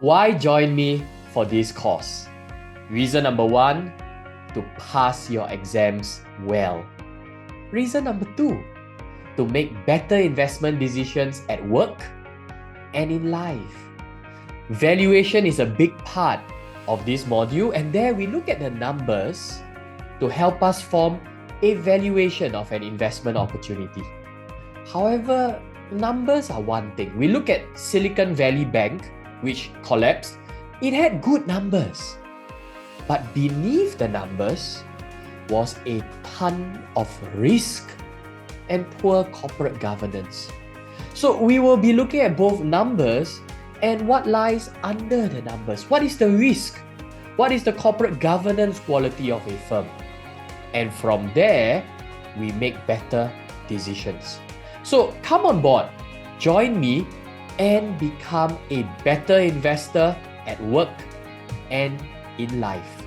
Why join me for this course? Reason number one, to pass your exams well. Reason number two, to make better investment decisions at work and in life. Valuation is a big part of this module, and there we look at the numbers to help us form a valuation of an investment opportunity. However, numbers are one thing. We look at Silicon Valley Bank, which collapsed. It had good numbers, but beneath the numbers was a ton of risk and poor corporate governance. So we will be looking at both numbers and what lies under the numbers. What is the risk? What is the corporate governance quality of a firm? And from there, we make better decisions. So come on board, join me, and become a better investor at work and in life.